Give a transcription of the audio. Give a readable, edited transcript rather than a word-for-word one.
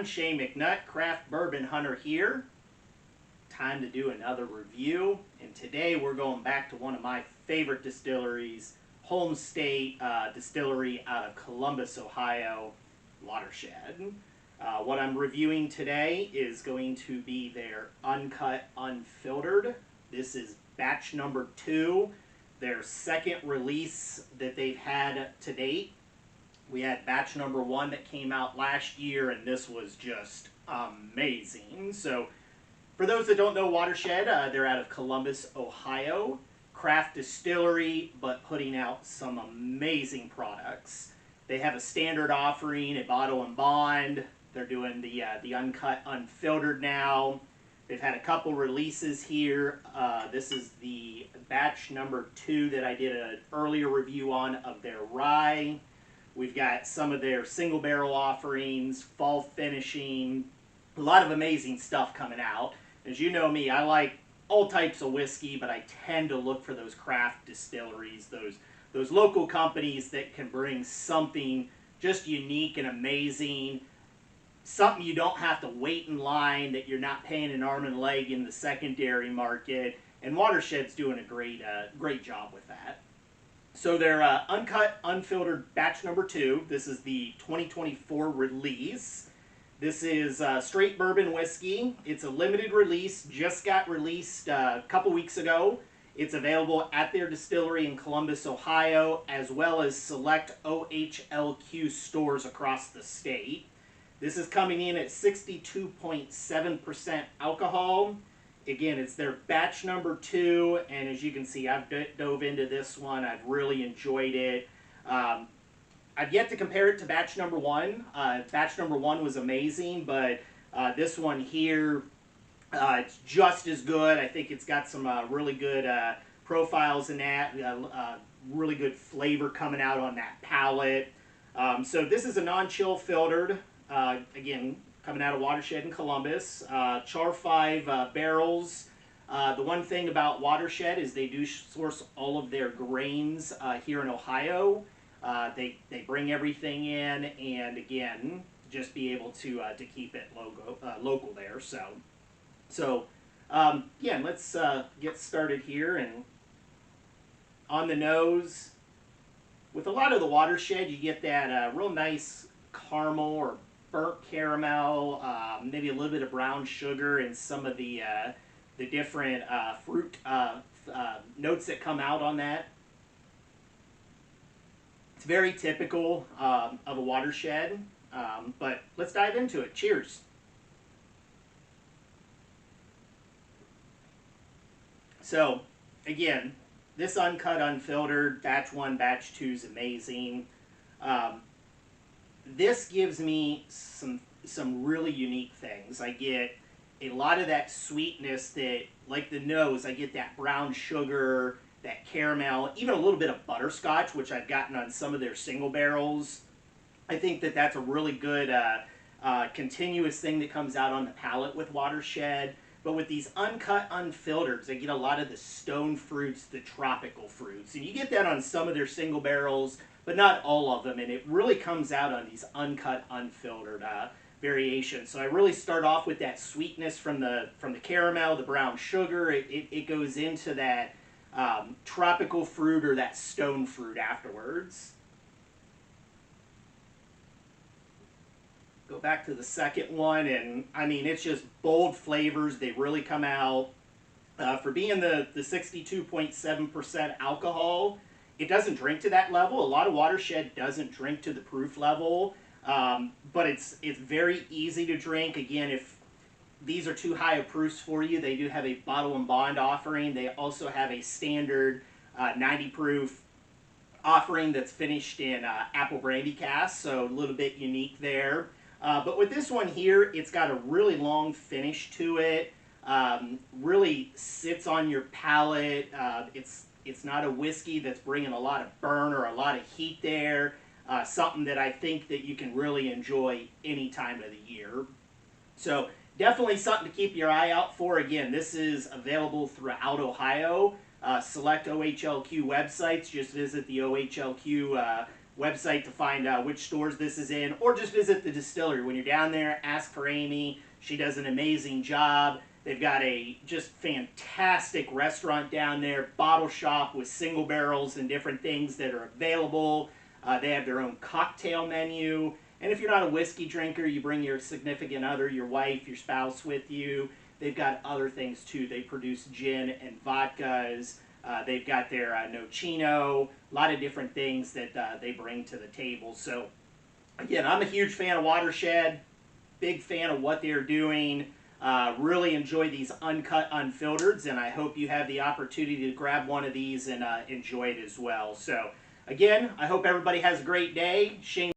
I'm Shane McNutt, craft bourbon hunter here. Time to do another review, and today we're going back to one of my favorite distilleries, Home State Distillery out of Columbus, Ohio, Watershed. What I'm reviewing today is going to be their uncut, unfiltered. This is batch number 2, their second release that they've had to date. We had batch number 1 that came out last year, and this was just amazing. So, for those that don't know Watershed, they're out of Columbus, Ohio. Craft distillery, but putting out some amazing products. They have a standard offering, a bottle and bond. They're doing the uncut, unfiltered now. They've had a couple releases here. This is the batch number 2 that I did an earlier review on of their rye. We've got some of their single barrel offerings, fall finishing, a lot of amazing stuff coming out. As you know me, I like all types of whiskey, but I tend to look for those craft distilleries, those local companies that can bring something just unique and amazing, something you don't have to wait in line, that you're not paying an arm and leg in the secondary market, and Watershed's doing a great job with that. So their uncut, unfiltered batch number 2, this is the 2024 release. This is straight bourbon whiskey. It's a limited release, just got released a couple weeks ago. It's available at their distillery in Columbus, Ohio, as well as select OHLQ stores across the state. This is coming in at 62.7% alcohol. Again, it's their batch number 2, and as you can see, I've dove into this one. I've really enjoyed it. I've yet to compare it to batch number 1. Batch number 1 was amazing, but this one here, it's just as good. I think it's got some really good profiles in that, really good flavor coming out on that palate. So this is a non-chill filtered, again, coming out of Watershed in Columbus. Char 5 barrels. The one thing about Watershed is they do source all of their grains here in Ohio. They bring everything in, and again, just be able to keep it local there. So yeah, let's get started here. And on the nose, with a lot of the Watershed, you get that real nice caramel or burnt caramel, maybe a little bit of brown sugar, and some of the different fruit notes that come out on that. It's very typical of a Watershed, but let's dive into it. Cheers. So, again, this uncut, unfiltered, batch 1, batch 2 is amazing. This gives me some really unique things. I get a lot of that sweetness that, like the nose, I get that brown sugar, that caramel, even a little bit of butterscotch, which I've gotten on some of their single barrels. I think that that's a really good continuous thing that comes out on the palate with Watershed. But with these uncut, unfiltered, I get a lot of the stone fruits, the tropical fruits. And you get that on some of their single barrels, but not all of them. And it really comes out on these uncut, unfiltered variations. So I really start off with that sweetness from the caramel, the brown sugar. It goes into that tropical fruit or that stone fruit afterwards. Go back to the second one, and I mean, it's just bold flavors. They really come out. For being the 62.7% alcohol, it doesn't drink to that level. A lot of Watershed doesn't drink to the proof level, but it's very easy to drink. Again, if these are too high of proofs for you, they do have a bottle and bond offering. They also have a standard 90 proof offering that's finished in apple brandy cask, so a little bit unique there. But with this one here, it's got a really long finish to it. Really sits on your palate. It's not a whiskey that's bringing a lot of burn or a lot of heat there. Something that I think that you can really enjoy any time of the year. So definitely something to keep your eye out for. Again, this is available throughout Ohio. Select OHLQ websites. Just visit the OHLQ website to find out which stores this is in, or just visit the distillery. When you're down there, ask for Amy. She does an amazing job. They've got a just fantastic restaurant down there, bottle shop with single barrels and different things that are available. They have their own cocktail menu. And if you're not a whiskey drinker, you bring your significant other, your wife, your spouse with you. They've got other things too. They produce gin and vodkas. They've got their Nocino, a lot of different things that they bring to the table. So again, I'm a huge fan of Watershed, big fan of what they're doing. Really enjoy these uncut unfiltered, and I hope you have the opportunity to grab one of these and enjoy it as well. So again, I hope everybody has a great day. Shane